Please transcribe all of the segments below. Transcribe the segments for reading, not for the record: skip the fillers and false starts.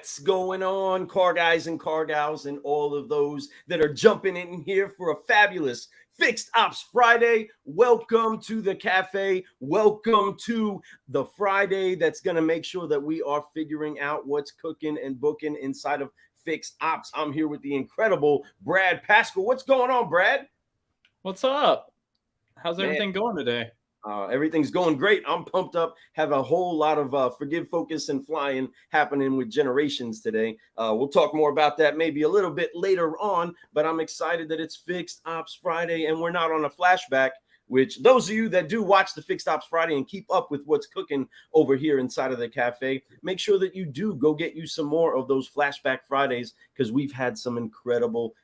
What's going on, car guys and car gals, and all of those that are jumping in here for a fabulous Fixed Ops Friday? Welcome to the cafe. Welcome to the Friday that's going to make sure that we are figuring out what's cooking and booking inside of Fixed Ops. I'm here with the incredible Brad Pascal. What's going on, Brad? What's up? How's everything going today? Everything's going great. I'm pumped up. Have a whole lot of forgive, focus, and flying happening with Generations today. We'll talk more about that maybe a little bit later on, but I'm excited that it's Fixed Ops Friday and we're not on a flashback, which those of you that do watch the Fixed Ops Friday and keep up with what's cooking over here inside of the cafe, make sure that you do go get you some more of those Flashback Fridays because we've had some incredible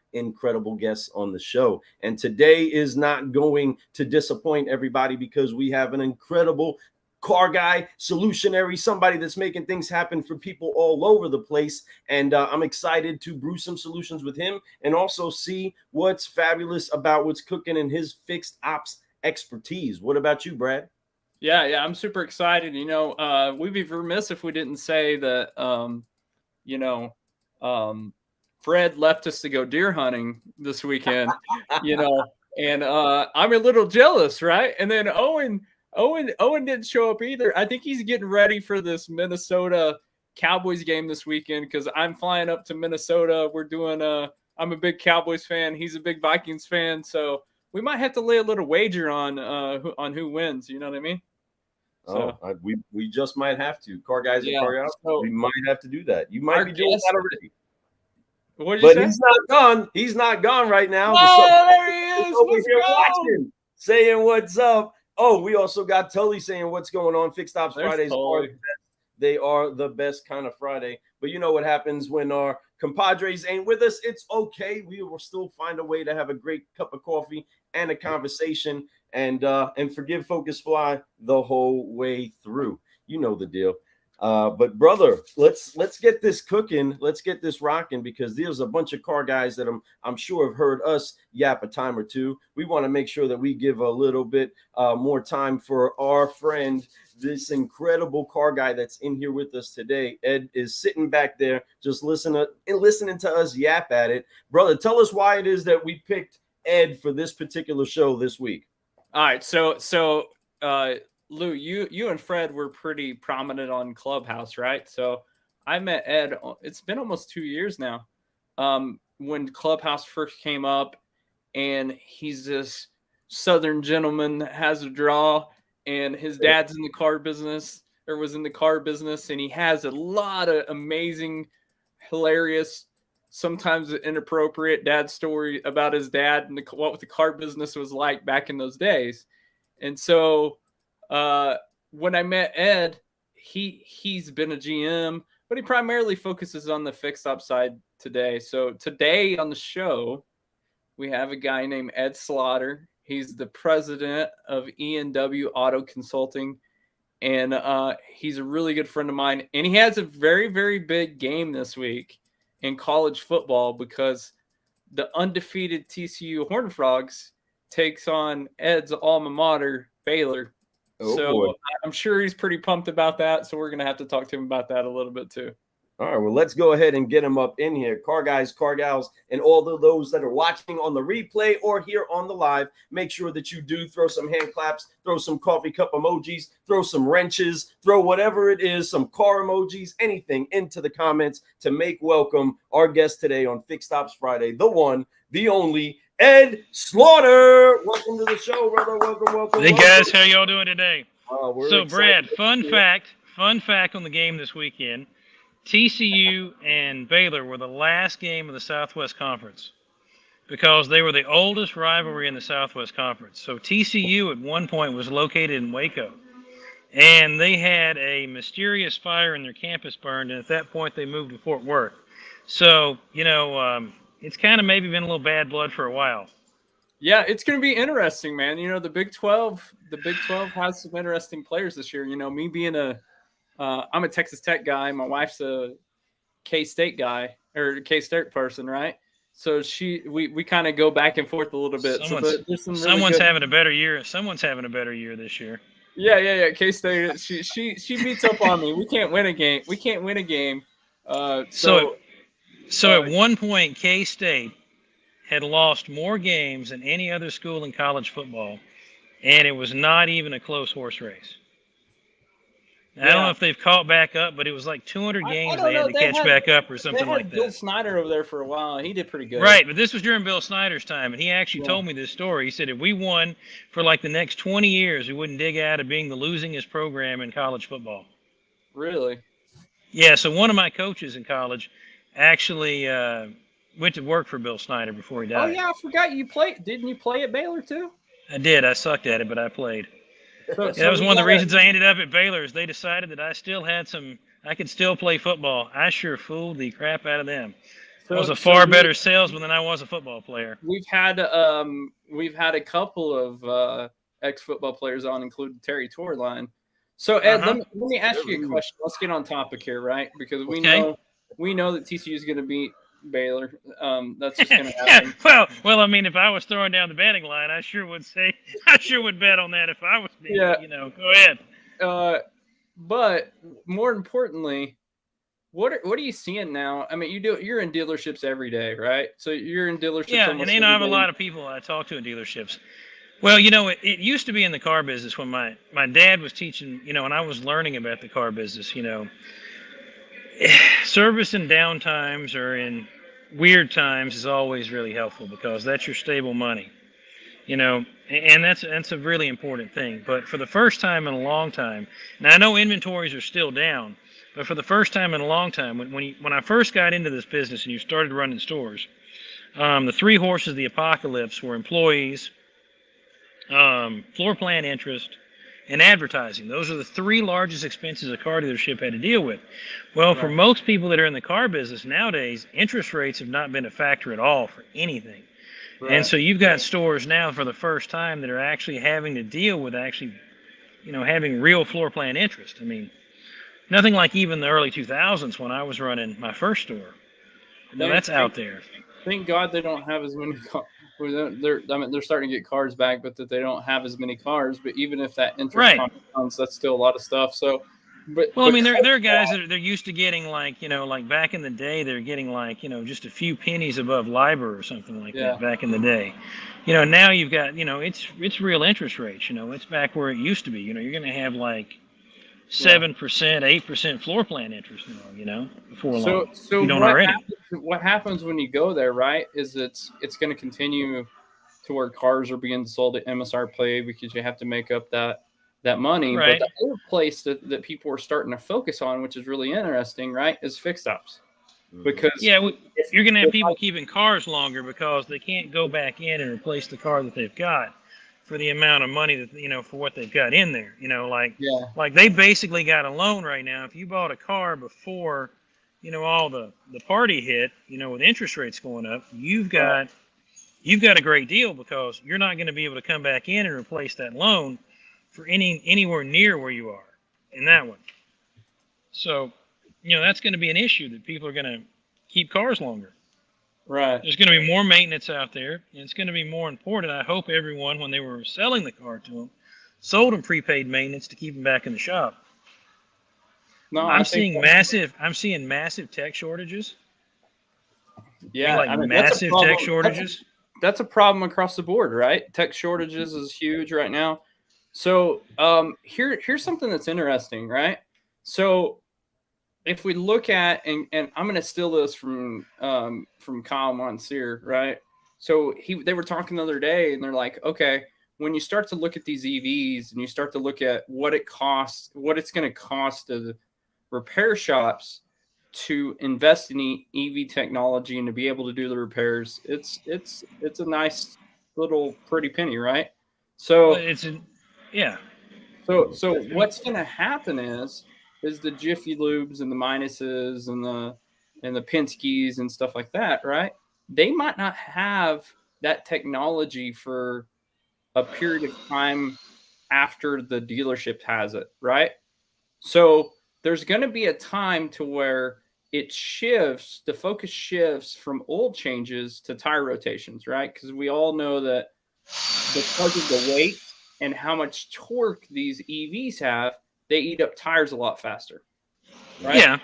guests on the show. And today is not going to disappoint everybody because we have an incredible car guy, solutionary, somebody that's making things happen for people all over the place. And I'm excited to brew some solutions with him and also see what's fabulous about what's cooking in his Fixed Ops expertise. What about you, Brad? Yeah, I'm super excited. We'd be remiss if we didn't say that, Fred left us to go deer hunting this weekend, and I'm a little jealous, right? And then Owen didn't show up either. I think he's getting ready for this Minnesota Cowboys game this weekend because I'm flying up to Minnesota. I'm a big Cowboys fan. He's a big Vikings fan, so we might have to lay a little wager on who wins. You know what I mean? We just might have to. Car guys and car gals, we might have to do that. You might be doing that already. What did you say? He's not gone. He's not gone right now. Oh, there he is. Over here watching, saying what's up. Oh, we also got Tully saying what's going on. Fixed Ops Fridays they are the best kind of Friday. But you know what happens when our compadres ain't with us? It's okay. We will still find a way to have a great cup of coffee and a conversation and forgive, focus, fly the whole way through. You know the deal. But brother, let's get this cooking. Let's get this rocking because there's a bunch of car guys that I'm sure have heard us yap a time or two. We want to make sure that we give a little bit more time for our friend, this incredible car guy that's in here with us today. Ed is sitting back there just listening to us yap at it. Brother, tell us why it is that we picked Ed for this particular show this week. All right, so Lou, you and Fred were pretty prominent on Clubhouse, right? So I met Ed. It's been almost 2 years now. When Clubhouse first came up, and he's this Southern gentleman that has a draw, and his dad's in the car business, or was in the car business, and he has a lot of amazing, hilarious, sometimes inappropriate dad story about his dad and what the car business was like back in those days. And so when I met Ed, he's been a GM, but he primarily focuses on the fixed op side today. So today on the show, we have a guy named Ed Slaughter. He's the president of E&W Auto Consulting, and he's a really good friend of mine. And he has a very, very big game this week in college football because the undefeated TCU Horned Frogs takes on Ed's alma mater, Baylor. Boy. I'm sure he's pretty pumped about that. So we're going to have to talk to him about that a little bit too. All right, well, let's go ahead and get him up in here. Car guys, car gals, and all of those that are watching on the replay or here on the live, make sure that you do throw some hand claps, throw some coffee cup emojis, throw some wrenches, throw whatever it is, some car emojis, anything into the comments to make welcome our guest today on Fixed Ops Friday, the one, the only, Ed Slaughter. Welcome to the show, brother. Welcome. Hey, guys. How y'all doing today? So, Brad, fun fact on the game this weekend. TCU and Baylor were the last game of the Southwest Conference because they were the oldest rivalry in the Southwest Conference. So TCU at one point was located in Waco, and they had a mysterious fire in their campus burned, and at that point they moved to Fort Worth. So, it's kind of maybe been a little bad blood for a while. Yeah, it's going to be interesting, man. The Big 12 has some interesting players this year. Me being I'm a Texas Tech guy. My wife's a K-State guy or K-State person, right? So we kind of go back and forth a little bit. Someone's having a better year. Someone's having a better year this year. Yeah. K-State. She beats up on me. We can't win a game. So at one point, K-State had lost more games than any other school in college football, and it was not even a close horse race. I don't know if they've caught back up, but it was like 200 games they had to catch back up or something like that. Bill Snyder over there for a while, and he did pretty good. Right, but this was during Bill Snyder's time, and he actually told me this story. He said if we won for like the next 20 years, we wouldn't dig out of being the losingest program in college football. Really? Yeah, so one of my coaches in college actually went to work for Bill Snyder before he died. Oh, yeah, I forgot you played. Didn't you play at Baylor, too? I did. I sucked at it, but I played. So that was one of the reasons I ended up at Baylor is they decided that I still had I could still play football. I sure fooled the crap out of them. I was a far better salesman than I was a football player. We've had a couple of ex-football players on, including Terry Torline. So Ed, let me ask you a question. Let's get on topic here, right? Because we know that TCU is going to beat Baylor. That's just going to happen. Well, I mean, if I was throwing down the betting line, I sure would bet on that if I was me. Yeah. Go ahead. But more importantly, what are you seeing now? I mean, you're in dealerships every day, right? So you're in dealerships. Yeah, and I have a lot of people I talk to in dealerships. Well, it used to be in the car business when my dad was teaching, and I was learning about the car business, Service and downtimes or in weird times is always really helpful because that's your stable money, and that's a really important thing. But for the first time in a long time, now I know inventories are still down, but for the first time in a long time, when I first got into this business and you started running stores, the three horses of the apocalypse were employees, floor plan interest, and advertising. Those are the three largest expenses a car dealership had to deal with. Well, for most people that are in the car business nowadays, interest rates have not been a factor at all for anything. Right. And so you've got stores now for the first time that are actually having to deal with having real floor plan interest. I mean, nothing like even the early 2000s when I was running my first store. No, that's out there. Thank God they don't have as many cars. They're starting to get cars back, but that they don't have as many cars. But even if that interest comes, that's still a lot of stuff. So, but I mean, there are guys that they're used to getting like back in the day, they're getting just a few pennies above LIBOR or something like that back in the day. Now you've got it's real interest rates. It's back where it used to be. You're going to have like 7%, 8% floor plan interest before long. So you don't already. What happens when you go there, right, is it's going to continue to where cars are being sold at MSRP because you have to make up that money. Right. But the other place that people are starting to focus on, which is really interesting, right, is fixed ops. Because you're going to have people keeping cars longer because they can't go back in and replace the car that they've got for the amount of money that for what they've got in there. Like they basically got a loan right now. If you bought a car before all the party hit, with interest rates going up, you've got a great deal because you're not going to be able to come back in and replace that loan for anywhere near where you are in that one. So, that's going to be an issue that people are going to keep cars longer. Right. There's going to be more maintenance out there, and it's going to be more important. I hope everyone, when they were selling the car to them, sold them prepaid maintenance to keep them back in the shop. No, I'm seeing massive tech shortages. Yeah, massive tech shortages. That's a problem across the board, right? Tech shortages is huge right now. So here's something that's interesting, right? So if we look at and I'm going to steal this from Kyle Monsieur, right? So they were talking the other day, and they're like, okay, when you start to look at these EVs and you start to look at what it's going to cost the repair shops to invest in EV technology and to be able to do the repairs, it's a nice little pretty penny, right? So So what's going to happen is the Jiffy Lubes and the Minuses and the Penske's and stuff like that, right? They might not have that technology for a period of time after the dealership has it, right? So there's going to be a time to where the focus shifts from oil changes to tire rotations, right? Because we all know that because of the weight and how much torque these EVs have, they eat up tires a lot faster, right? Yeah.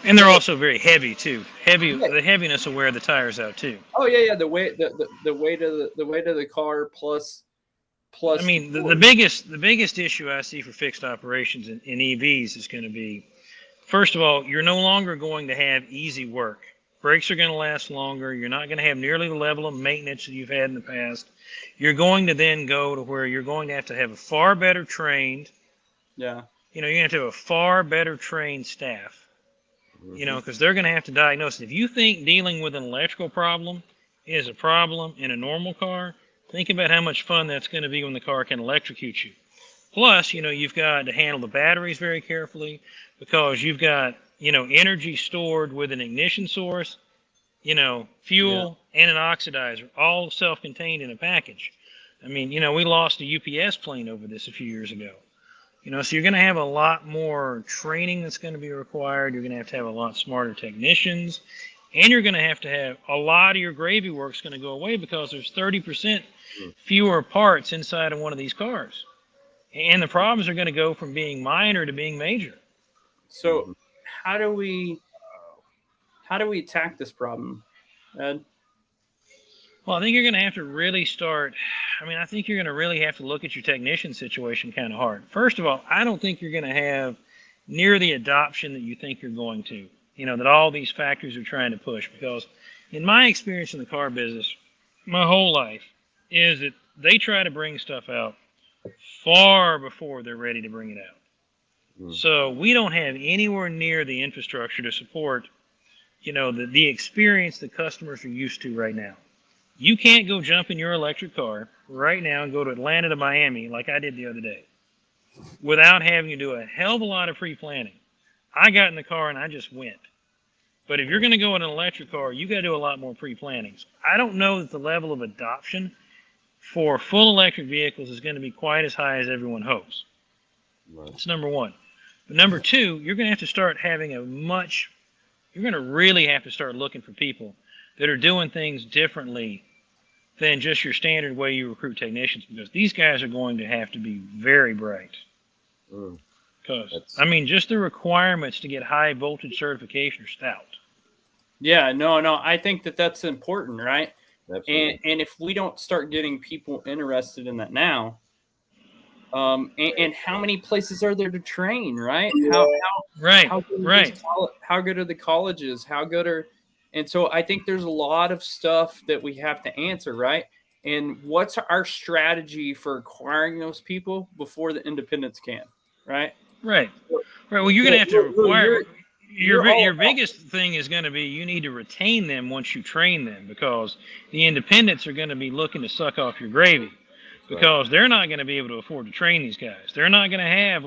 And they're also very heavy too. The heaviness will wear the tires out too. Oh yeah. The weight of the car plus. I mean, the biggest issue I see for fixed operations in EVs is going to be, first of all, you're no longer going to have easy work. Brakes are going to last longer. You're not going to have nearly the level of maintenance that you've had in the past. You're going to then go to where you're going to have a far better trained. Yeah. You're going to have a far better trained staff. Because they're going to have to diagnose it. If you think dealing with an electrical problem is a problem in a normal car, think about how much fun that's going to be when the car can electrocute you. Plus, you've got to handle the batteries very carefully because you've got, energy stored with an ignition source, fuel and an oxidizer, all self-contained in a package. I mean, we lost a UPS plane over this a few years ago. So you're going to have a lot more training that's going to be required. You're going to have a lot smarter technicians. And you're going to have a lot of your gravy work's going to go away because there's 30% fewer parts inside of one of these cars. And the problems are going to go from being minor to being major. So how do we attack this problem, Ed? Well, I think you're going to have to really start. I think you're going to really have to look at your technician situation kind of hard. First of all, I don't think you're going to have near the adoption that you think you're going to, that all these factories are trying to push. Because in my experience in the car business, my whole life, is that they try to bring stuff out far before they're ready to bring it out. So we don't have anywhere near the infrastructure to support, the experience that customers are used to right now. You can't go jump in your electric car right now and go to Atlanta to Miami like I did the other day without having to do a hell of a lot of pre-planning. I got in the car and I just went. But if you're going to go in an electric car, you got to do a lot more pre-planning. So I don't know that the level of adoption for full electric vehicles is going to be quite as high as everyone hopes. That's number one. But number two, you're going to have to start having you're going to really have to start looking for people that are doing things differently than just your standard way you recruit technicians, because these guys are going to have to be very bright. Because, just the requirements to get high voltage certification are stout. Yeah, no, I think that's important, right? Absolutely. And if we don't start getting people interested in that now, and how many places are there to train, right? How good are the colleges? How good are, and so I think there's a lot of stuff that we have to answer, right? And what's our strategy for acquiring those people before the independents can, right? Right. Well, you're going to have to require. Your biggest thing is going to be you need to retain them once you train them, because the independents are going to be looking to suck off your gravy, because they're not going to be able to afford to train these guys. They're not going to have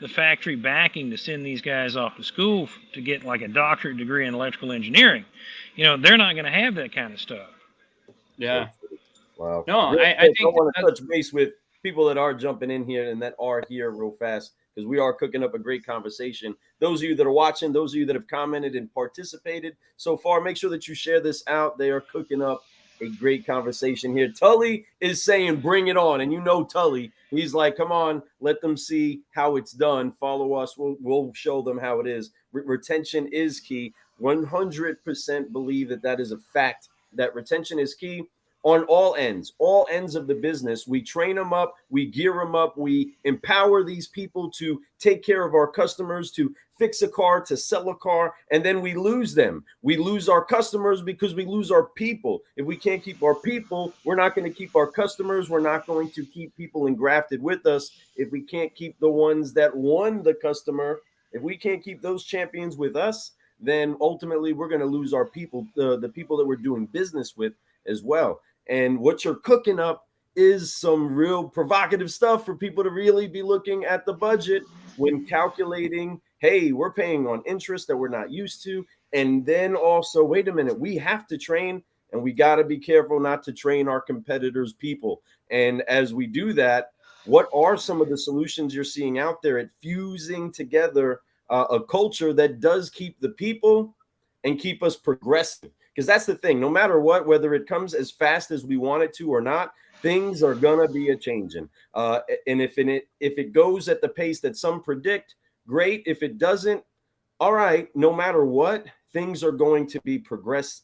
the factory backing to send these guys off to school to get a doctorate degree in electrical engineering. They're not going to have that kind of stuff. Yeah. Wow. No, I think I want to touch base with people that are jumping in here and that are here real fast, because we are cooking up a great conversation. Those of you that are watching, those of you that have commented and participated so far, make sure that you share this out. They are cooking up a great conversation here. Tully is saying, bring it on. And Tully, he's like, come on, let them see how it's done. Follow us. We'll show them how it is. Retention is key. 100% believe that is a fact, that retention is key. On all ends of the business. We train them up, we gear them up, we empower these people to take care of our customers, to fix a car, to sell a car, and then we lose them. We lose our customers because we lose our people. If we can't keep our people, we're not going to keep our customers. We're not going to keep people engrafted with us. If we can't keep the ones that won the customer, if we can't keep those champions with us, then ultimately we're going to lose our people, the people that we're doing business with as well. And what you're cooking up is some real provocative stuff for people to really be looking at the budget when calculating, hey, we're paying on interest that we're not used to. And then also, wait a minute, we have to train, and we got to be careful not to train our competitors' people. And as we do that, what are some of the solutions you're seeing out there at fusing together a culture that does keep the people and keep us progressive? Because that's the thing, no matter what, whether it comes as fast as we want it to or not, things are going to be a changing. And if it goes at the pace that some predict, great. If it doesn't, all right, no matter what, things are going to be progressed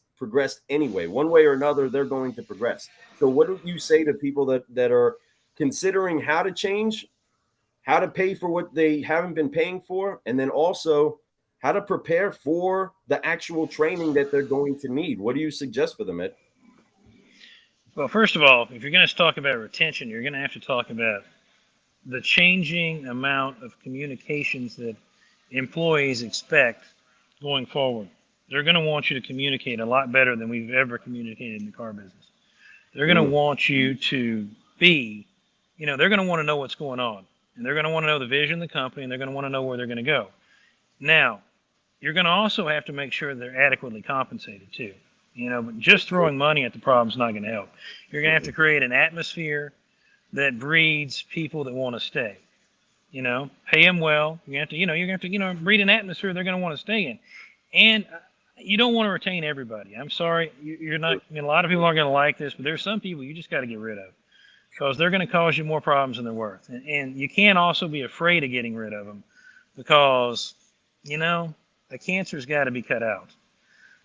anyway. One way or another, they're going to progress. So what do you say to people that are considering how to change, how to pay for what they haven't been paying for, and then also how to prepare for the actual training that they're going to need? What do you suggest for them, Ed? Well, first of all, if you're going to talk about retention, you're going to have to talk about the changing amount of communications that employees expect going forward. They're going to want you to communicate a lot better than we've ever communicated in the car business. They're going to want you to be, they're going to want to know what's going on. And they're going to want to know the vision of the company, and they're going to want to know where they're going to go. Now, you're going to also have to make sure they're adequately compensated too. But just throwing money at the problem is not going to help. You're going to have to create an atmosphere that breeds people that want to stay. Pay them well. You have to, you're going to have to, breed an atmosphere they're going to want to stay in. And you don't want to retain everybody. I'm sorry, you're not. A lot of people aren't going to like this, but there's some people you just got to get rid of because they're going to cause you more problems than they're worth. And you can't also be afraid of getting rid of them because, a cancer's got to be cut out.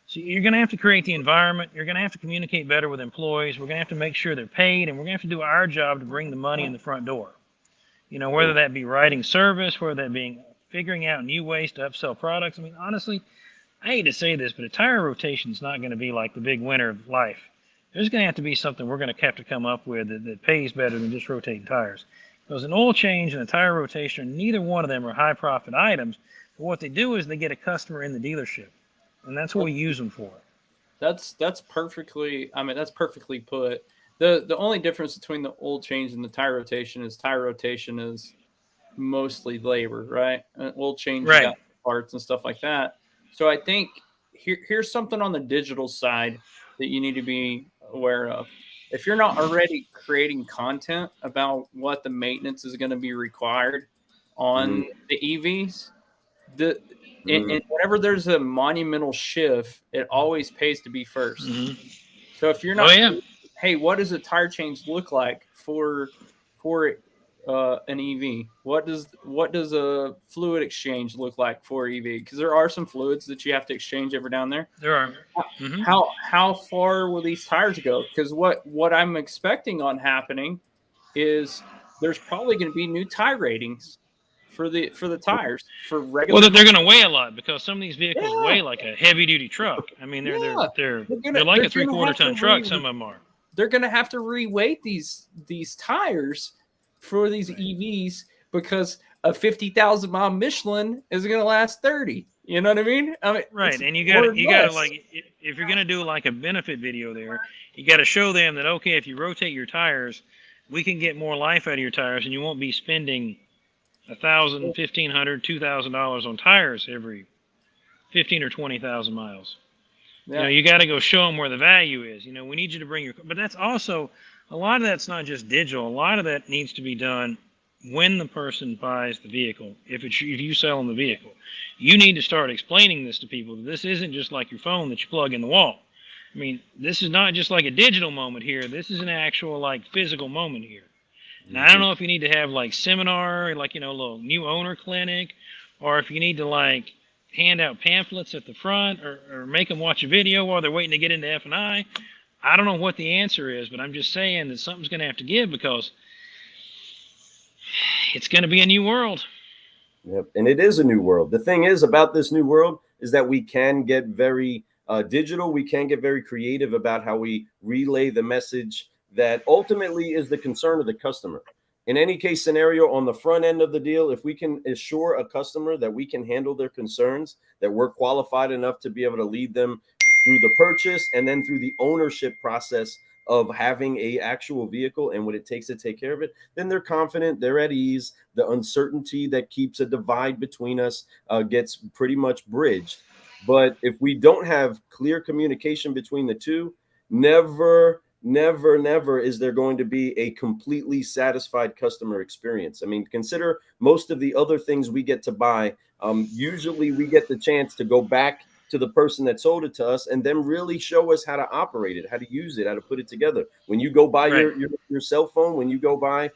So you're going to have to create the environment. You're going to have to communicate better with employees. We're going to have to make sure they're paid, and we're going to have to do our job to bring the money in the front door. Whether that be writing service, whether that being figuring out new ways to upsell products. Honestly, I hate to say this, but a tire rotation is not going to be like the big winner of life. There's going to have to be something we're going to have to come up with that pays better than just rotating tires. Because an oil change and a tire rotation, neither one of them are high profit items. But what they do is they get a customer in the dealership. And that's what we use them for. That's perfectly put. The only difference between the oil change and the tire rotation is mostly labor, right? Oil change, right, parts and stuff like that. So I think here's something on the digital side that you need to be aware of. If you're not already creating content about what the maintenance is going to be required on the EVs, and whenever there's a monumental shift, it always pays to be first. So if you're not, hey, what does a tire change look like for an EV? What does a fluid exchange look like for EV? Because there are some fluids that you have to exchange every down there. There are. How far will these tires go? Because what I'm expecting on happening is there's probably going to be new tire ratings for the tires for regular. Well, they're going to weigh a lot because some of these vehicles weigh like a heavy duty truck. They're like a 3/4 ton truck. Some of them are. They're going to have to reweight these tires for these EVs because a 50,000 mile Michelin is going to last 30. You know what I mean? Right. And you got to like, if you're going to do like a benefit video there, you got to show them that, okay, if you rotate your tires, we can get more life out of your tires and you won't be spending $1,000, $1,500, $2,000 on tires every 15 or 20,000 miles. Yeah. You got to go show them where the value is. We need you to bring but that's also, a lot of that's not just digital. A lot of that needs to be done when the person buys the vehicle. If you sell them the vehicle, you need to start explaining this to people. This isn't just like your phone that you plug in the wall. This is not just like a digital moment here. This is an actual like physical moment here. Now, I don't know if you need to have like seminar, like, a little new owner clinic, or if you need to like hand out pamphlets at the front or make them watch a video while they're waiting to get into F&I. I don't know what the answer is, but I'm just saying that something's going to have to give because it's going to be a new world. Yep. And it is a new world. The thing is about this new world is that we can get very digital. We can get very creative about how we relay the message that ultimately is the concern of the customer. In any case scenario, on the front end of the deal, if we can assure a customer that we can handle their concerns, that we're qualified enough to be able to lead them through the purchase and then through the ownership process of having a actual vehicle and what it takes to take care of it, then they're confident, they're at ease. The uncertainty that keeps a divide between us gets pretty much bridged. But if we don't have clear communication between the two, never is there going to be a completely satisfied customer experience. Consider most of the other things we get to buy. Usually we get the chance to go back to the person that sold it to us and then really show us how to operate it, how to use it, how to put it together. When you go buy your cell phone, when you go buy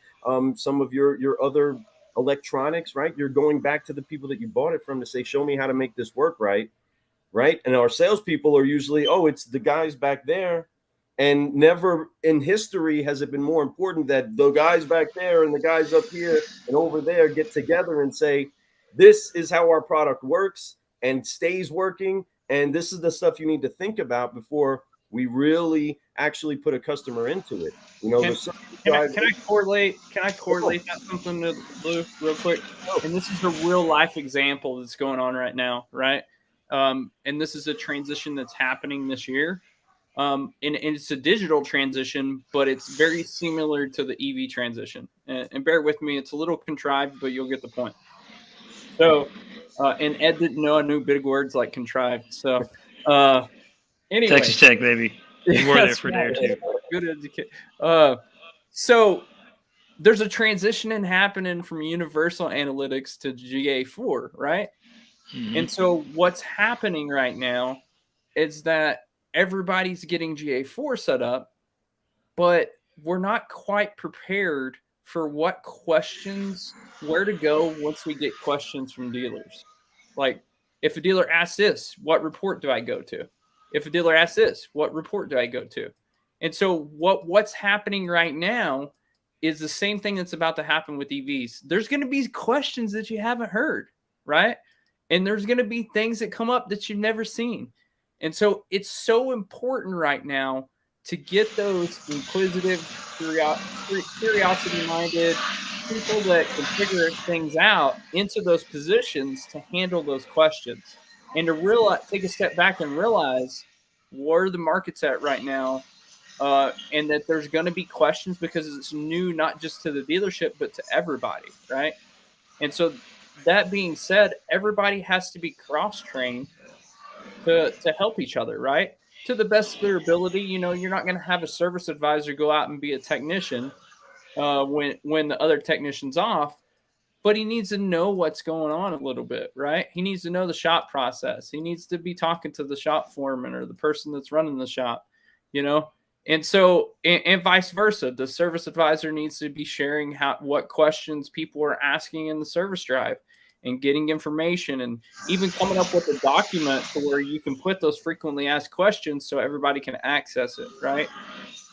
some of your other electronics, right? You're going back to the people that you bought it from to say, show me how to make this work right. And our salespeople are usually, oh, it's the guys back there. And never in history has it been more important that the guys back there and the guys up here and over there get together and say, this is how our product works and stays working. And this is the stuff you need to think about before we really actually put a customer into it. You know, can I correlate that something to Lou real quick? And this is a real life example that's going on right now, right? And this is a transition that's happening this year. And it's a digital transition, but it's very similar to the EV transition. And bear with me, it's a little contrived, but you'll get the point. So, and Ed didn't know I knew big words like contrived. So, anyway. Texas Tech, baby. You were there for a day or two. Good education. So there's a transition happening from Universal Analytics to GA4, right? Mm-hmm. And so what's happening right now is that everybody's getting GA4 set up, but we're not quite prepared for what questions, where to go once we get questions from dealers. Like, if a dealer asks this, what report do I go to? If a dealer asks this, what report do I go to? And so what's happening right now is the same thing that's about to happen with EVs. There's going to be questions that you haven't heard, right? And there's going to be things that come up that you've never seen. And so it's so important right now to get those inquisitive, curiosity-minded people that can figure things out into those positions to handle those questions and to take a step back and realize where the market's at right now, and that there's going to be questions because it's new, not just to the dealership, but to everybody, right? And so that being said, everybody has to be cross-trained to help each other, right? To the best of their ability. You know, you're not going to have a service advisor go out and be a technician when the other technician's off, but he needs to know what's going on a little bit, right? He needs to know the shop process. He needs to be talking to the shop foreman or the person that's running the shop, you know? And so, and vice versa, the service advisor needs to be sharing what questions people are asking in the service drive and getting information, and even coming up with a document to where you can put those frequently asked questions so everybody can access it, right?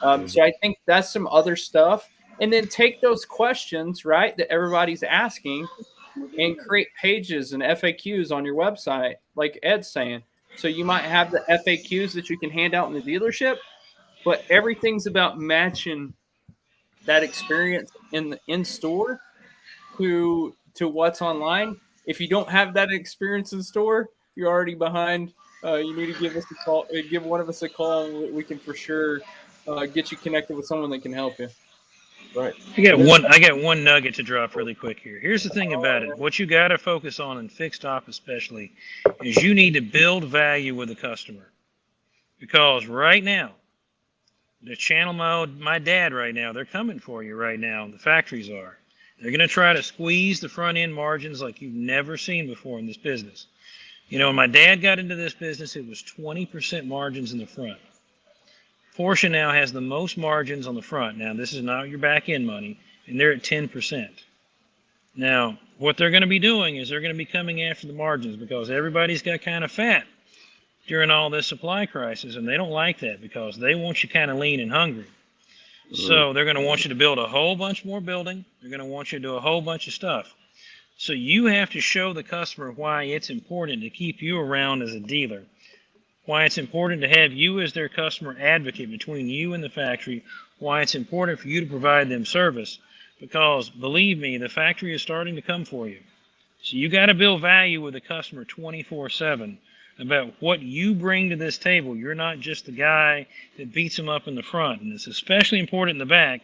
So I think that's some other stuff. And then take those questions, right, that everybody's asking and create pages and FAQs on your website, like Ed's saying. So you might have the FAQs that you can hand out in the dealership, but everything's about matching that experience in store to what's online. If you don't have that experience in store, you're already behind. You need to give us a call. Give one of us a call, and we can for sure get you connected with someone that can help you. Right. I got one nugget to drop really quick here. Here's the thing about it. What you got to focus on in fixed op especially is you need to build value with the customer. Because right now, the channel my dad right now, they're coming for you right now. The factories are. They're going to try to squeeze the front end margins like you've never seen before in this business. You know, when my dad got into this business, it was 20% margins in the front. Porsche now has the most margins on the front. Now, this is not your back end money, and they're at 10%. Now, what they're going to be doing is they're going to be coming after the margins because everybody's got kind of fat during all this supply crisis, and they don't like that because they want you kind of lean and hungry. So they're going to want you to build a whole bunch more building. They're going to want you to do a whole bunch of stuff. So you have to show the customer why it's important to keep you around as a dealer, why it's important to have you as their customer advocate between you and the factory, why it's important for you to provide them service, because believe me, the factory is starting to come for you. So you got to build value with the customer 24/7 about what you bring to this table. You're not just the guy that beats them up in the front, and it's especially important in the back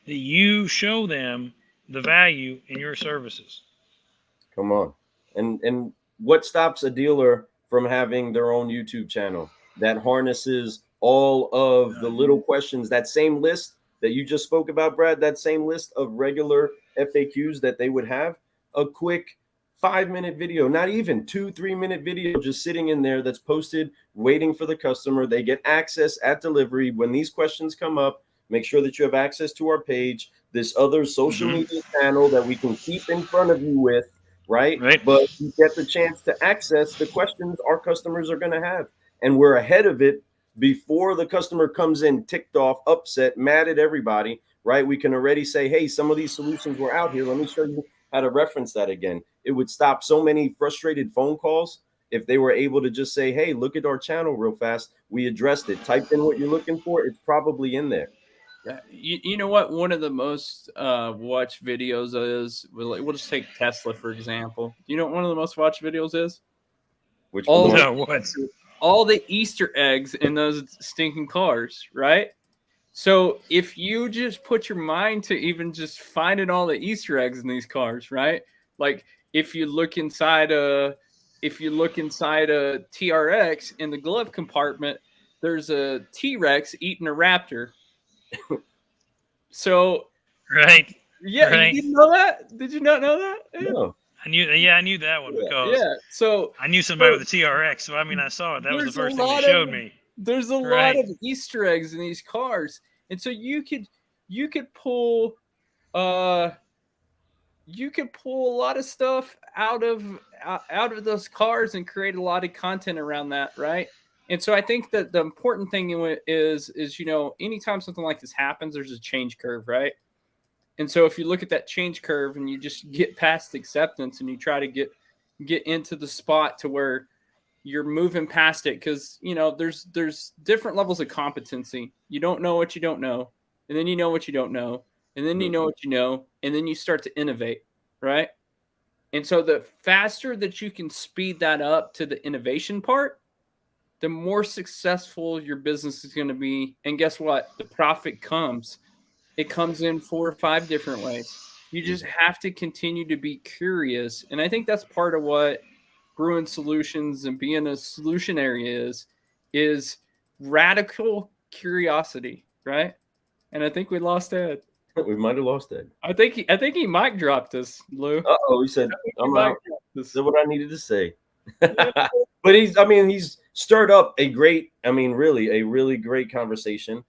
that you show them the value in your services. Come on. And what stops a dealer from having their own YouTube channel that harnesses all of the little questions, that same list that you just spoke about, Brad, that same list of regular FAQs that they would have, a quick 5-minute video, not even 2-3 minute video, just sitting in there that's posted, waiting for the customer. They get access at delivery. When these questions come up, make sure that you have access to our page, this other social media channel that we can keep in front of you with, right? But you get the chance to access the questions our customers are going to have. And we're ahead of it before the customer comes in ticked off, upset, mad at everybody, right? We can already say, hey, some of these solutions were out here. Let me show you how to reference that again. It would stop so many frustrated phone calls if they were able to just say, hey, look at our channel real fast. We addressed it. Type in what you're looking for. It's probably in there. You know what? One of the most watched videos is, we'll just take Tesla, for example. You know what one of the most watched videos is? Which all the Easter eggs in those stinking cars, right? So if you just put your mind to even just finding all the Easter eggs in these cars, right? Like if you look inside a TRX in the glove compartment, there's a T-Rex eating a raptor. So yeah, you didn't know that? Did you not know that? No. I knew that one because so I knew somebody with a TRX. So I mean, I saw it. That was the first thing they showed me. There's a lot of Easter eggs in these cars, and so you could pull a lot of stuff out of those cars and create a lot of content around that, right? And so I think that the important thing is anytime something like this happens, there's a change curve, right? And so if you look at that change curve and you just get past acceptance and you try to get into the spot to where you're moving past it, because there's different levels of competency. You don't know what you don't know, and then you know what you don't know, and then you know what you know, and then you start to innovate, right? And so the faster that you can speed that up to the innovation part, the more successful your business is going to be. And guess what? The profit comes. It comes in 4 or 5 different ways. You just have to continue to be curious. And I think that's part of what Brewing Solutions and being a solutionary is radical curiosity, right? And I think we lost Ed. We might have lost Ed. I think he mic dropped us, Lou. Uh-oh, he said, I'm out. That's what I needed to say. But he's stirred up a really great conversation.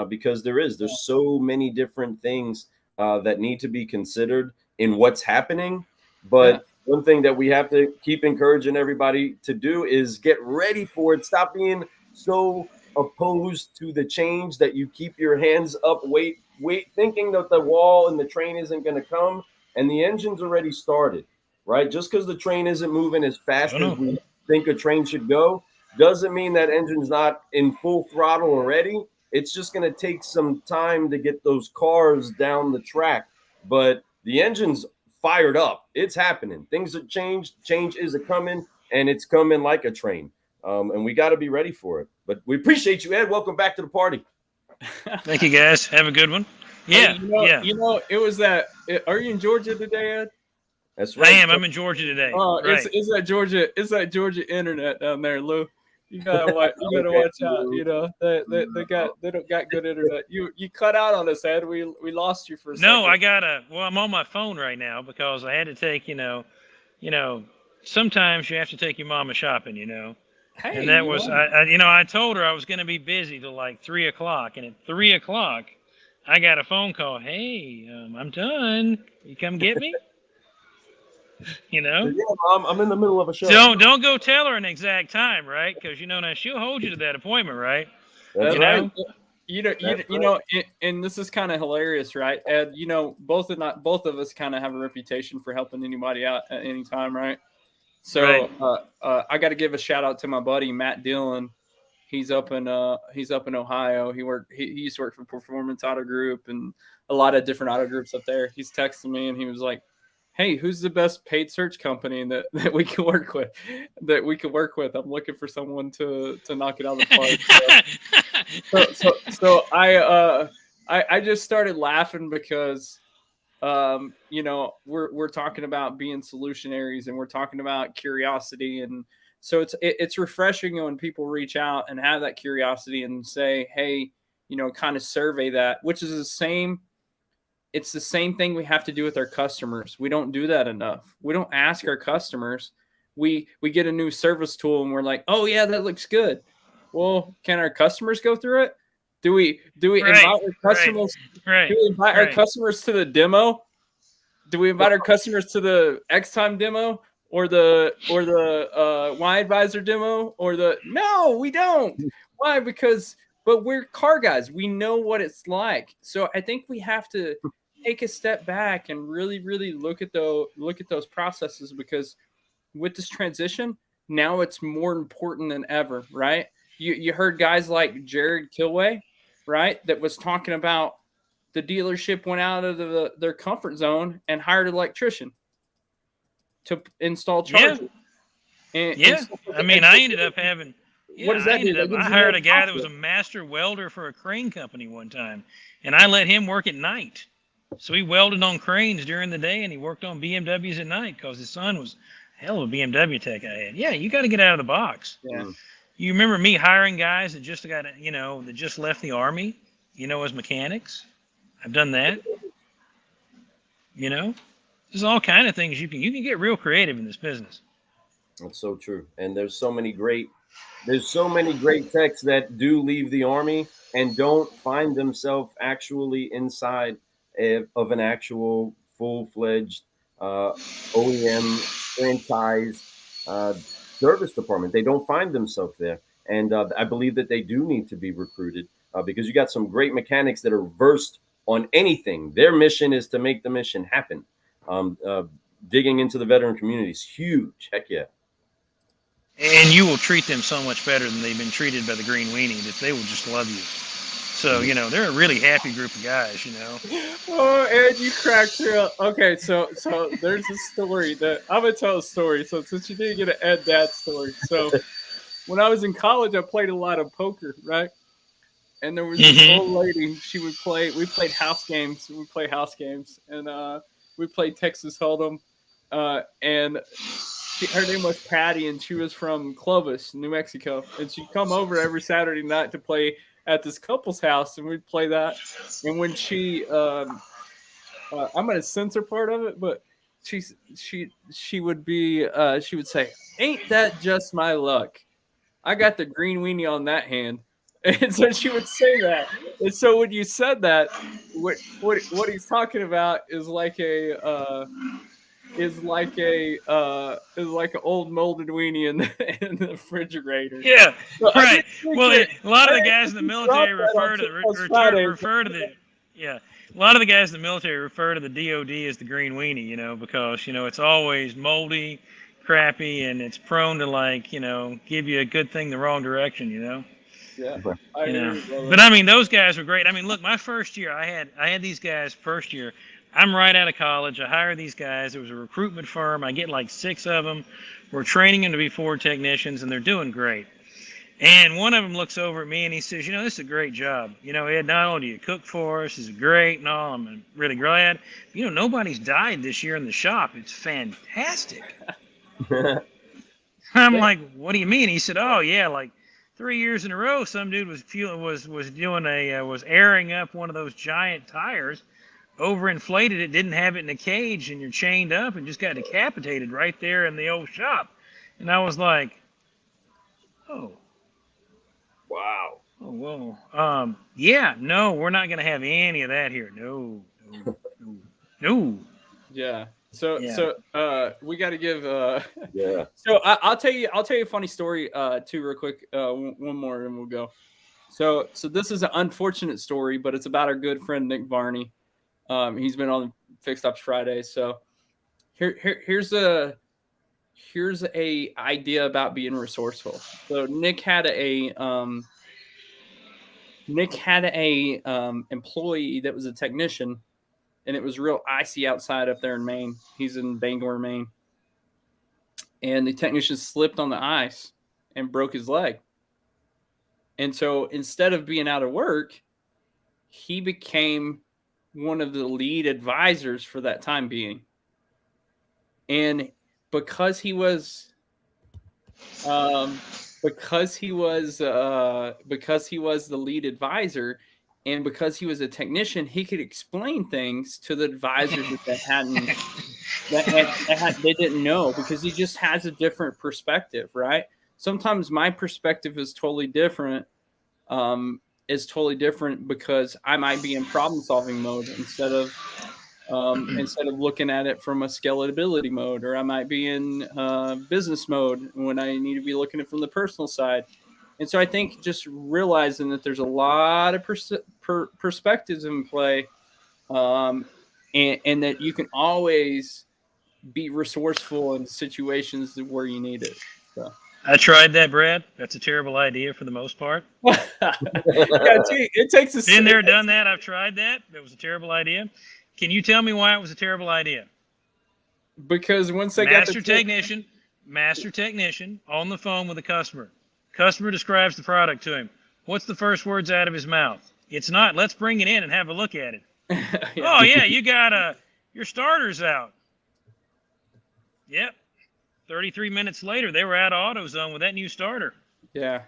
Because there's so many different things that need to be considered in what's happening. But one thing that we have to keep encouraging everybody to do is get ready for it. Stop being so opposed to the change that you keep your hands up, wait, thinking that the wall and the train isn't going to come, and the engine's already started, right? Just because the train isn't moving as fast as we think a train should go doesn't mean that engine's not in full throttle already. It's just going to take some time to get those cars down the track, but the engine's fired up. It's happening. Things have changed. Change is coming, and it's coming like a train. And we got to be ready for it. But we appreciate you, Ed. Welcome back to the party. Thank you, guys. Have a good one. Yeah, it was that. Are you in Georgia today, Ed? That's right. I am. I'm in Georgia today. Oh, right. It's that Georgia. It's that Georgia internet down there, Lou. You gotta watch. You gotta watch out. They don't got good internet. You cut out on us, Ed. We lost you for a second. No, I'm on my phone right now because I had to take sometimes you have to take your mama shopping, Hey, and that was I told her I was going to be busy till like 3:00, and at 3:00 I got a phone call. Hey, I'm done. You come get me. Yeah, I'm in the middle of a show. Don't go tell her an exact time, right? Because now she'll hold you to that appointment, right? That's right. And this is kind of hilarious, right? Ed, both of us kind of have a reputation for helping anybody out at any time, right? So I got to give a shout out to my buddy Matt Dillon. He's up in Ohio. He used to work for Performance Auto Group and a lot of different auto groups up there. He's texting me and he was like, hey, who's the best paid search company that we can work with? I'm looking for someone to knock it out of the park. So I just started laughing because we're talking about being solutionaries and we're talking about curiosity, and so it's refreshing when people reach out and have that curiosity and say, hey, kind of survey that, which is the same. It's the same thing we have to do with our customers. We don't do that enough. We don't ask our customers. We get a new service tool and we're like, oh yeah, that looks good. Well, can our customers go through it? Do we invite our customers? Right. Do we invite our customers to the demo? Do we invite our customers to the X Time demo or the Y Advisor demo or no, we don't. Why? But we're car guys. We know what it's like. So I think we have to take a step back and really, really look at those processes, because with this transition, now it's more important than ever, right? You heard guys like Jared Kilway, right, that was talking about the dealership went out of their comfort zone and hired an electrician to install chargers. Yeah. I mean, I ended up having. Yeah, what does that do? I hired a guy that was a master welder for a crane company one time, and I let him work at night. So he welded on cranes during the day, and he worked on BMWs at night because his son was a hell of a BMW tech I had. Yeah, you got to get out of the box. Yeah. You remember me hiring guys that just that just left the Army, as mechanics? I've done that. There's all kind of things you can get real creative in this business. That's so true. And there's so many great techs that do leave the Army and don't find themselves actually inside of an actual full-fledged OEM franchise service department. They don't find themselves there. And I believe that they do need to be recruited because you got some great mechanics that are versed on anything. Their mission is to make the mission happen. Digging into the veteran community is huge. Heck yeah. And you will treat them so much better than they've been treated by the Green Weenie, that they will just love you. So, they're a really happy group of guys, Oh, Ed, you cracked through. Okay, so there's a story that I'm going to tell a story. So since you didn't get an Ed Dad story. So when I was in college, I played a lot of poker, right? And there was this old lady. We played house games. And we played Texas Hold'em. And her name was Patty, and she was from Clovis, New Mexico. And she'd come over every Saturday night to play at this couple's house, and we'd play that. And when she, I'm going to censor part of it, but she would say, "Ain't that just my luck? I got the green weenie on that hand." And so she would say that. And so when you said that, what he's talking about is like an old molded weenie in the refrigerator. Yeah, so right. Well, a lot of the guys in the military refer to the DOD as the green weenie, because because it's always moldy, crappy, and it's prone to give you a good thing the wrong direction. Yeah, but I mean, those guys were great. I mean, look, my first year, I had these guys first year. I'm right out of college. I hire these guys. It was a recruitment firm. I get like 6 of them. We're training them to be Ford technicians, and they're doing great. And one of them looks over at me and he says, "This is a great job. Ed, not only do you cook for us, this is great and all. I'm really glad. Nobody's died this year in the shop. It's fantastic." I'm like, "What do you mean?" He said, "Oh yeah, like 3 years in a row, some dude was airing up one of those giant tires, overinflated it, didn't have it in a cage, and you're chained up and just got decapitated right there in the old shop." And I was like, "Oh, wow. Oh, well, yeah, no, we're not going to have any of that here. No. Yeah. So we got to give. Yeah. So I'll tell you a funny story too, real quick. One more, and we'll go. So this is an unfortunate story, but it's about our good friend Nick Varney. He's been on Fixed Ops Friday. So here's a idea about being resourceful. So Nick had a employee that was a technician, and it was real icy outside up there in Maine. He's in Bangor, Maine. And the technician slipped on the ice and broke his leg. And so instead of being out of work, he became one of the lead advisors for that time being. And because he was the lead advisor, and because he was a technician, he could explain things to the advisors that they didn't know, because he just has a different perspective, right? Sometimes my perspective is totally different is totally different because I might be in problem solving mode instead of looking at it from a scalability mode, or I might be in business mode when I need to be looking at it from the personal side. And so I think just realizing that there's a lot of perspectives in play, and that you can always be resourceful in situations where you need it. So. I tried that, Brad. That's a terrible idea for the most part. It takes a been there, done that. I've tried that. That was a terrible idea. Can you tell me why it was a terrible idea? Because once they master technician on the phone with the customer. Customer describes the product to him. What's the first words out of his mouth? It's not, let's bring it in and have a look at it. Yeah. Oh, yeah, you got your starter's out. Yep. 33 minutes later, they were out of AutoZone with that new starter. Yeah.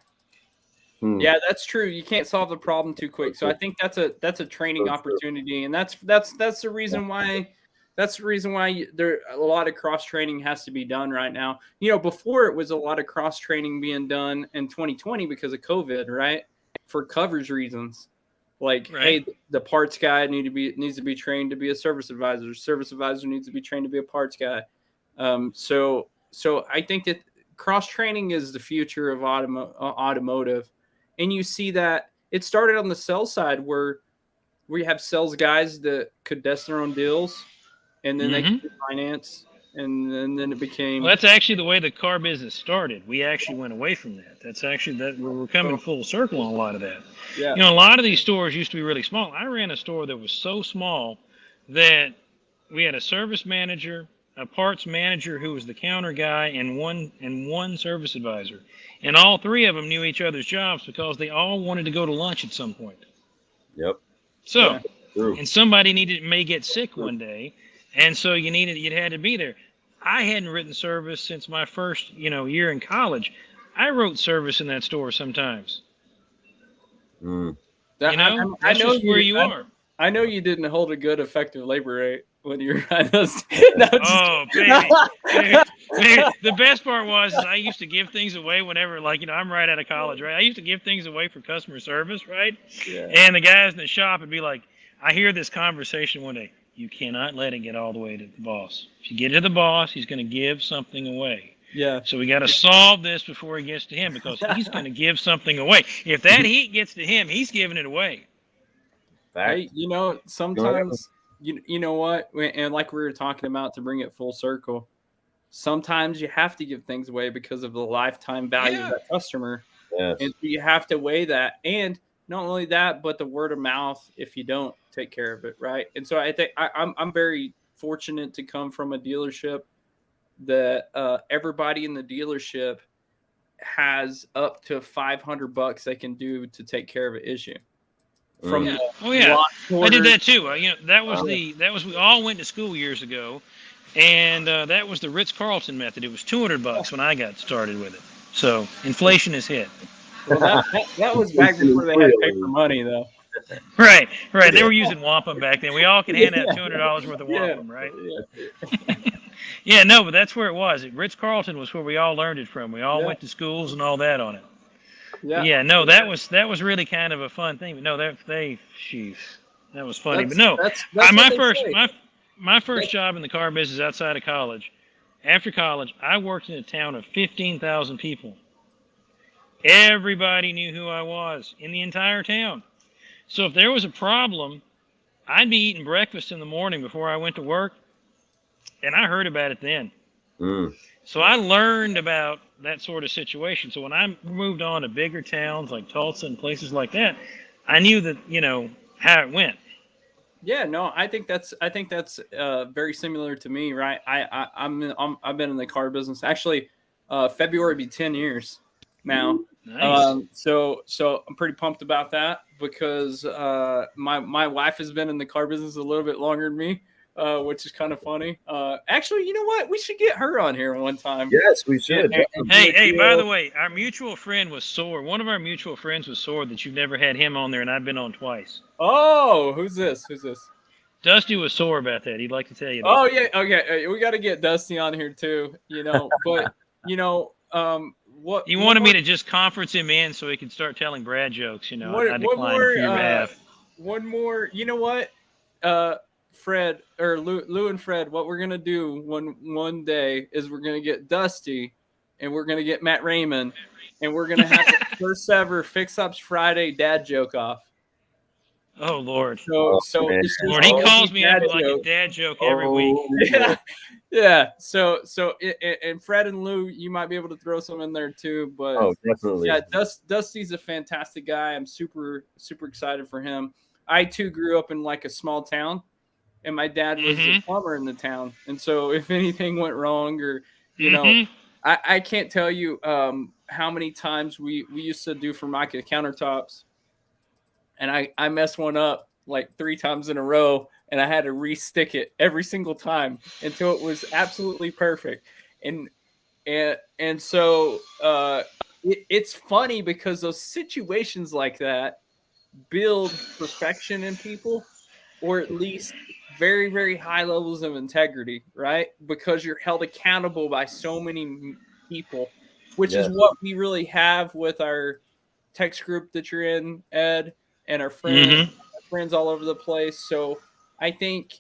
Yeah, that's true. You can't solve the problem too quick. So I think that's a training opportunity, and that's the reason why there a lot of cross training has to be done right now. Before it was a lot of cross training being done in 2020 because of COVID, right? For coverage reasons. Like, right. Hey, the parts guy needs to be trained to be a service advisor. Service advisor needs to be trained to be a parts guy. So I think that cross training is the future of automotive. And you see that it started on the sales side where we have sales guys that could desk their own deals, and then they could do finance, and then it became. Well, that's actually the way the car business started. We actually went away from that. That's actually that we're coming full circle on a lot of that. Yeah. A lot of these stores used to be really small. I ran a store that was so small that we had a service manager, a parts manager who was the counter guy, and one service advisor. And all three of them knew each other's jobs because they all wanted to go to lunch at some point. Yep. So, and somebody may get sick one day, and so you had to be there. I hadn't written service since my first, year in college. I wrote service in that store sometimes. I know where you are. I know you didn't hold a good effective labor rate when you were on those. Baby. The best part was I used to give things away whenever, I'm right out of college, right? I used to give things away for customer service, right? Yeah. And the guys in the shop would be like, I hear this conversation one day. You cannot let it get all the way to the boss. If you get to the boss, he's going to give something away. Yeah. So we got to solve this before he gets to him because he's going to give something away. If that heat gets to him, he's giving it away. Hey, sometimes, you know what? And like we were talking about, to bring it full circle, sometimes you have to give things away because of the lifetime value of that customer. Yes. And you have to weigh that. And not only that, but the word of mouth if you don't take care of it, right? And so I think I'm very fortunate to come from a dealership that everybody in the dealership has up to $500 they can do to take care of an issue. From I did that too. That was we all went to school years ago, and that was the Ritz-Carlton method. It was $200 when I got started with it. So inflation has hit. Well, that was back before they had paper money, though. Right. They were using wampum back then. We all could hand out $200 worth of wampum, right? Yeah. No, but that's where it was. Ritz-Carlton was where we all learned it from. We all went to schools and all that on it. Yeah. No, that was really kind of a fun thing. But no, that was funny. But no, my first job in the car business outside of college. After college, I worked in a town of 15,000 people. Everybody knew who I was in the entire town. So if there was a problem, I'd be eating breakfast in the morning before I went to work, and I heard about it then. So I learned about that sort of situation. So when I moved on to bigger towns like Tulsa and places like that, I knew that, how it went. Yeah, no, I think that's very similar to me, right? I've been in the car business. Actually, February will be 10 years now. Nice. So I'm pretty pumped about that because my wife has been in the car business a little bit longer than me, which is kind of funny. Actually, you know what? We should get her on here one time. Yes, we should. Hey, by the way, our mutual friend was sore. One of our mutual friends was sore that you've never had him on there, and I've been on twice. Oh, who's this? Dusty was sore about that. He'd like to tell you that. Oh, yeah. Okay. We got to get Dusty on here too, but, what You wanted me to just conference him in so he could start telling Brad jokes. I declined for your behalf. One more. You know what? Fred or Lou and Fred, what we're gonna do one day is we're gonna get Dusty, and we're gonna get Matt Raymond, and we're gonna have the first ever Fix Ups Friday dad joke off. Oh Lord! Lord, he calls me up with like a dad joke every week. Yeah. So and Fred and Lou, you might be able to throw some in there too. But definitely. Yeah, Dusty's a fantastic guy. I'm super excited for him. I too grew up in like a small town, and my dad was a plumber in the town. And so if anything went wrong, or you know, I can't tell you how many times we used to do Formica countertops. And I messed one up like 3 times in a row, and I had to re-stick it every single time until it was absolutely perfect. And so it's funny because those situations like that build perfection in people, or at least very, very high levels of integrity, right? Because you're held accountable by so many people, which is what we really have with our text group that you're in, Ed, and our friends all over the place. So I think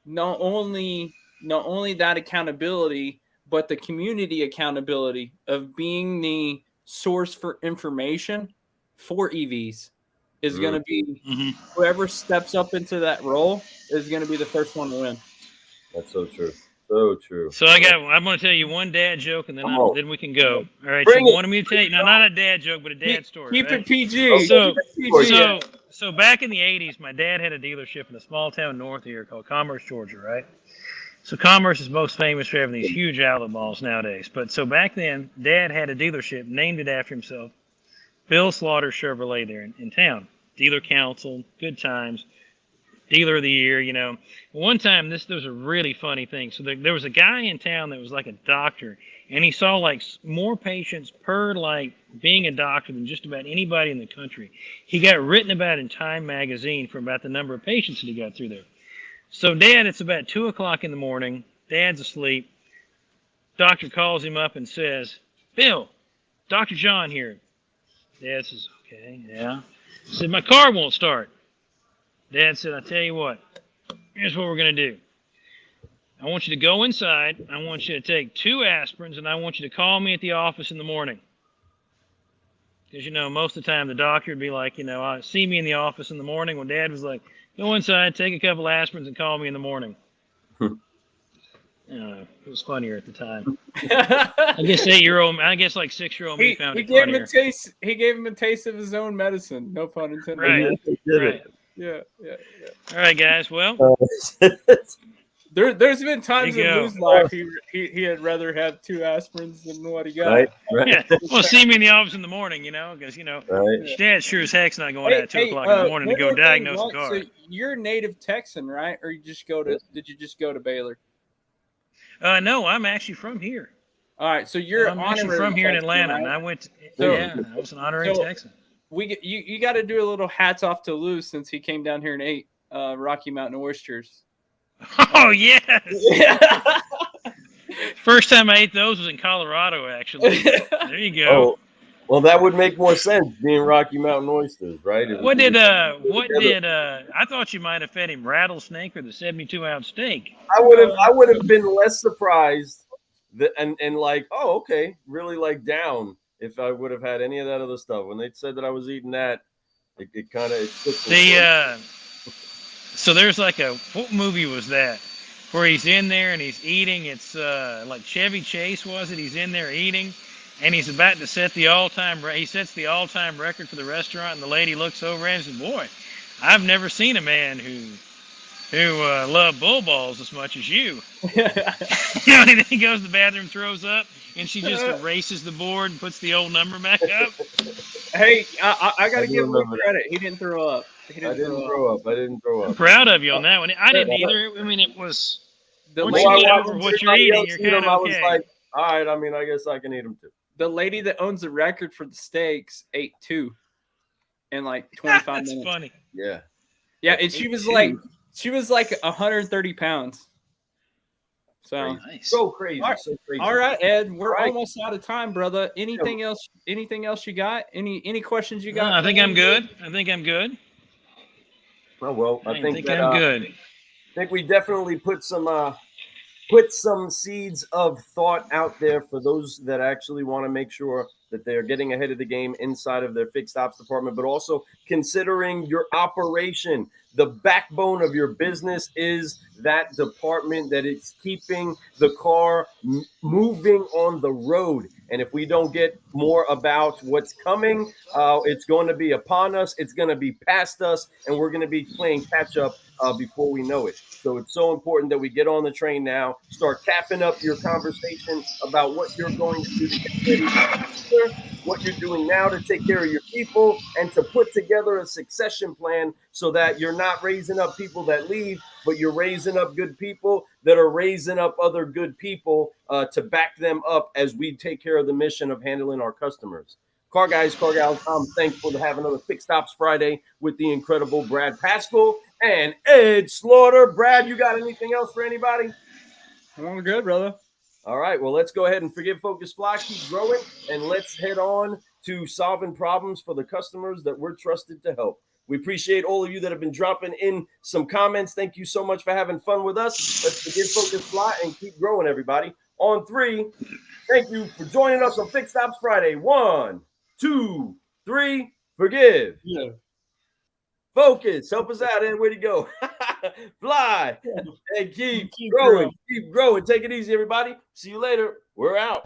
not only that accountability, but the community accountability of being the source for information for EVs is going to be whoever steps up into that role is going to be the first one to win. That's so true. So true. So I'm going to tell you one dad joke, and then we can go. All right. So you wanted me to tell you, not a dad joke, but a dad story. Keep right? it PG. So back in the 80s, my dad had a dealership in a small town north of here called Commerce, Georgia, right? So Commerce is most famous for having these huge outlet malls nowadays. But so back then, Dad had a dealership, named it after himself, Bill Slaughter Chevrolet there in town. Dealer council, good times. Dealer of the year, you know. One time, there was a really funny thing. So there was a guy in town that was like a doctor, and he saw like more patients per like being a doctor than just about anybody in the country. He got written about in Time magazine for about the number of patients that he got through there. So Dad, it's about 2 o'clock in the morning. Dad's asleep. Doctor calls him up and says, "Bill, Dr. John here." Dad says, "Okay, yeah." He said, "My car won't start." Dad said, "I tell you what, here's what we're going to do. I want you to go inside. I want you to take 2 aspirins, and I want you to call me at the office in the morning." Because, you know, most of the time the doctor would be like, you know, "See me in the office in the morning." When Dad was like, "Go inside, take a couple aspirins, and call me in the morning." It was funnier at the time. I guess 8-year-old, I guess like 6-year-old me found it funnier. He gave him a taste of his own medicine. No pun intended. Right. Yeah. All right, guys. Well, there's been times in Lou's life he had rather have 2 aspirins than what he got. Right. Yeah. Well, see me in the office in the morning, you know, because, you know, Dad sure as heck's not going out at 2 o'clock in the morning to go diagnose a car. So you're a native Texan, right? Or did you just go to Baylor? No, I'm actually from here. All right, so I'm actually from here in Atlanta, right? And I went. I was an honorary Texan. You got to do a little hats off to Lou since he came down here and ate Rocky Mountain oysters. Oh yes. Yeah. First time I ate those was in Colorado, actually. There you go. Oh, well, that would make more sense being Rocky Mountain oysters, right? I thought you might have fed him rattlesnake or the 72-ounce steak. I would have been less surprised and like, oh, okay, really like down if I would have had any of that other stuff. When they said that I was eating that, it kind of so there's like what movie was that where he's in there and he's eating? It's like Chevy Chase, was it? He's in there eating. And he's about to set the all-time record for the restaurant, and the lady looks over and says, "Boy, I've never seen a man who loved bull balls as much as you." You know, and then he goes to the bathroom, throws up, and she just erases the board and puts the old number back up. Hey, I got to give him credit. He didn't throw up. I didn't throw up. I'm proud of you on that one. I didn't either. I mean, it was once you get over what you're eating, you're kind of okay. I was like, all right, I mean, I guess I can eat them too. The lady that owns the record for the steaks ate 2 in like 25 minutes. That's funny. Yeah. Yeah, and she was like 130 pounds. So Nice. So crazy. So crazy. All right, Ed, we're almost out of time, brother. Anything else you got? Any questions you got? I think I'm good. Oh, well, I think I'm good. I think we definitely put some seeds of thought out there for those that actually want to make sure that they're getting ahead of the game inside of their fixed ops department, but also considering your operation. The backbone of your business is that department that it's keeping the car moving on the road. And if we don't get more about what's coming, it's going to be upon us. It's going to be past us, and we're going to be playing catch up before we know it. So it's so important that we get on the train now, start capping up your conversation about what you're going to do to get ready for the future, what you're doing now to take care of your people, and to put together a succession plan so that you're not raising up people that leave, but you're raising up good people that are raising up other good people to back them up as we take care of the mission of handling our customers. Car guys, car gals, I'm thankful to have another Fixed Ops Friday with the incredible Brad Pascal and Ed Slaughter. Brad, you got anything else for anybody? I'm good, brother. All right, well, let's go ahead and forgive, focus, fly, keep growing, and let's head on to solving problems for the customers that we're trusted to help. We appreciate all of you that have been dropping in some comments. Thank you so much for having fun with us. Let's forgive, focus, fly, and keep growing, everybody. On 3, thank you for joining us on Fixed Ops Friday. 1, 2, 3, forgive. Yeah. Focus. Help us out, Ed. Way to go. Fly. And keep growing. Keep growing. Take it easy, everybody. See you later. We're out.